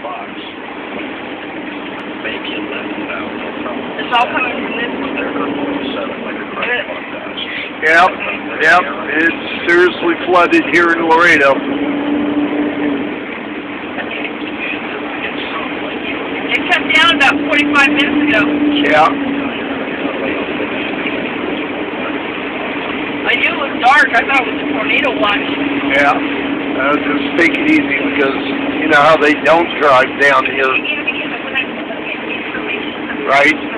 box. Maybe 11,000. It's all coming from this one. Yep, yep, it's seriously flooded here in Laredo. It cut down about 45 minutes ago. Yeah. I knew it was dark. I thought it was a tornado watch. Yeah. Just take it easy because you know how they don't drive down here. Right?